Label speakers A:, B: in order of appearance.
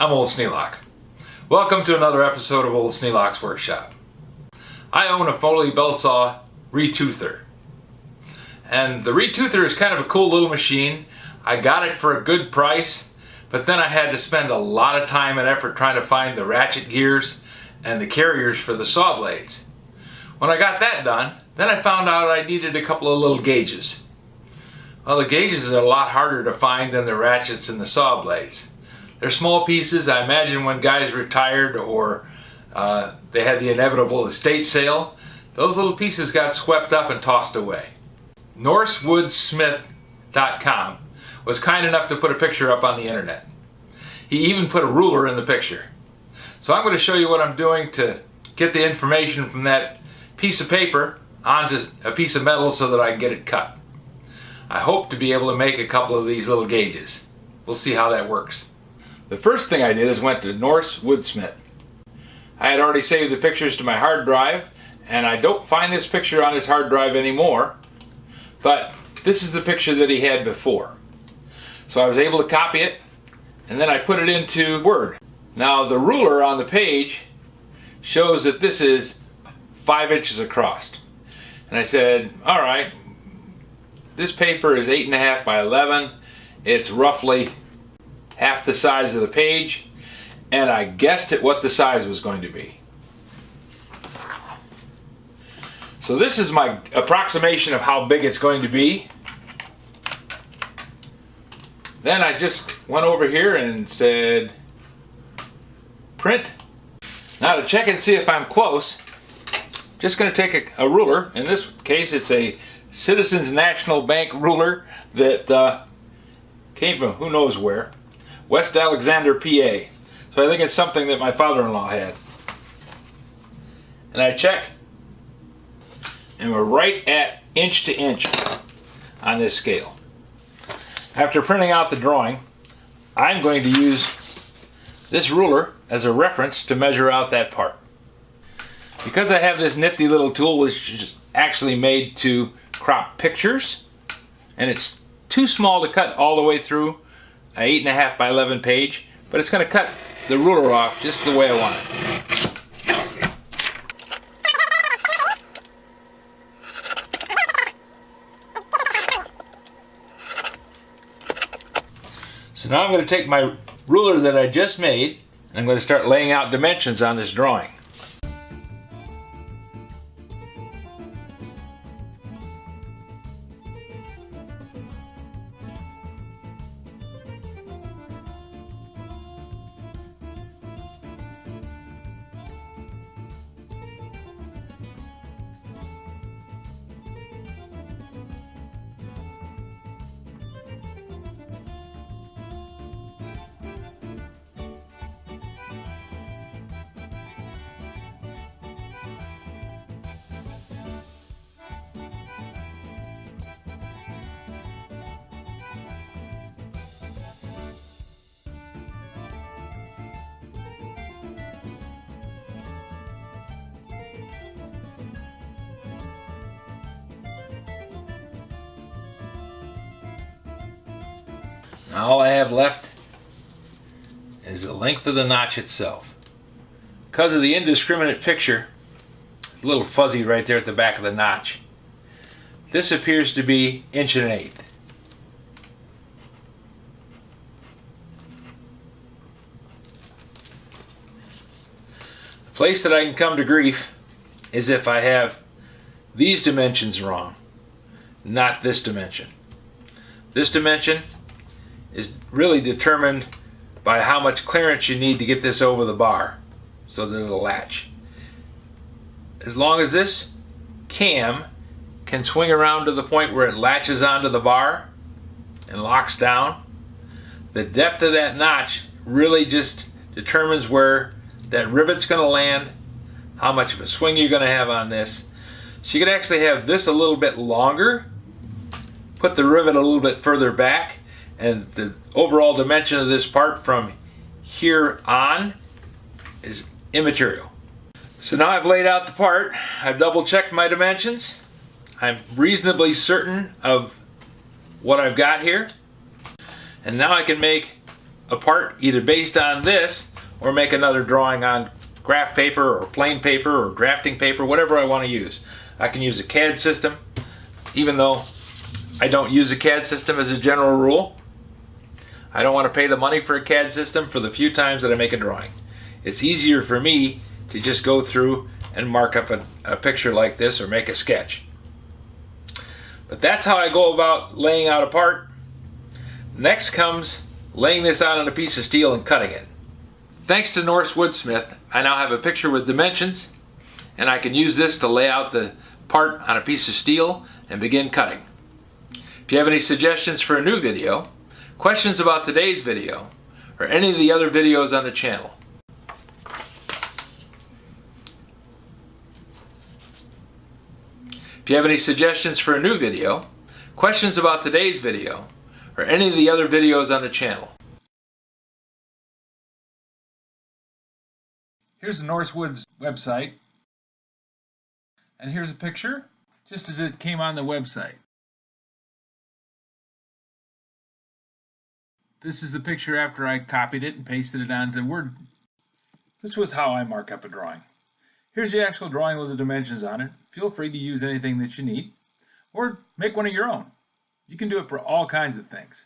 A: I'm Old Sneelock. Welcome to another episode of Old Sneelock's Workshop. I own a Foley Belsaw Retoother. And the Retoother is kind of a cool little machine. I got it for a good price, but then I had to spend a lot of time and effort trying to find the ratchet gears and the carriers for the saw blades. When I got that done, then I found out I needed a couple of little gauges. Well, the gauges are a lot harder to find than the ratchets and the saw blades. They're small pieces. I imagine when guys retired or they had the inevitable estate sale, those little pieces got swept up and tossed away. NorseWoodsmith.com was kind enough to put a picture up on the internet. He even put a ruler in the picture. So I'm going to show you what I'm doing to get the information from that piece of paper onto a piece of metal so that I can get it cut. I hope to be able to make a couple of these little gauges. We'll see how that works. The first thing I did is went to Norse Woodsmith. I had already saved the pictures to my hard drive, and I don't find this picture on his hard drive anymore, but this is the picture that he had before. So I was able to copy it, and then I put it into Word. Now the ruler on the page shows that this is 5 inches across. And I said, all right, this paper is 8.5 by 11. It's roughly half the size of the page, and I guessed at what the size was going to be. So this is my approximation of how big it's going to be. Then I just went over here and said print. Now to check and see if I'm close, just going to take a ruler. In this case it's a Citizens National Bank ruler that came from who knows where. West Alexander, PA. So I think it's something that my father-in-law had. And I check, and we're right at inch to inch on this scale. After printing out the drawing, I'm going to use this ruler as a reference to measure out that part. Because I have this nifty little tool which is actually made to crop pictures, and it's too small to cut all the way through an 8.5 by 11 page, but it's going to cut the ruler off just the way I want it. So now I'm going to take my ruler that I just made, and I'm going to start laying out dimensions on this drawing. Now all I have left is the length of the notch itself. Because of the indiscriminate picture, it's a little fuzzy right there at the back of the notch. This appears to be 1.1 inches. The place that I can come to grief is if I have these dimensions wrong, not this dimension. This dimension is really determined by how much clearance you need to get this over the bar so that it'll latch. As long as this cam can swing around to the point where it latches onto the bar and locks down, the depth of that notch really just determines where that rivet's going to land, how much of a swing you're going to have on this. So you could actually have this a little bit longer, put the rivet a little bit further back, and the overall dimension of this part from here on is immaterial. So now I've laid out the part, I've double checked my dimensions, I'm reasonably certain of what I've got here, and now I can make a part either based on this or make another drawing on graph paper or plain paper or drafting paper, whatever I want to use. I can use a CAD system, even though I don't use a CAD system as a general rule. I don't want to pay the money for a CAD system for the few times that I make a drawing. It's easier for me to just go through and mark up a picture like this or make a sketch. But that's how I go about laying out a part. Next comes laying this out on a piece of steel and cutting it. Thanks to Norse Woodsmith, I now have a picture with dimensions, and I can use this to lay out the part on a piece of steel and begin cutting. If you have any suggestions for a new video, questions about today's video, or any of the other videos on the channel, if you have any suggestions for a new video, questions about today's video, or any of the other videos on the channel. Here's the Norse Woods website, and here's a picture just as it came on the website. This is the picture after I copied it and pasted it onto Word. This was how I mark up a drawing. Here's the actual drawing with the dimensions on it. Feel free to use anything that you need, or make one of your own. You can do it for all kinds of things.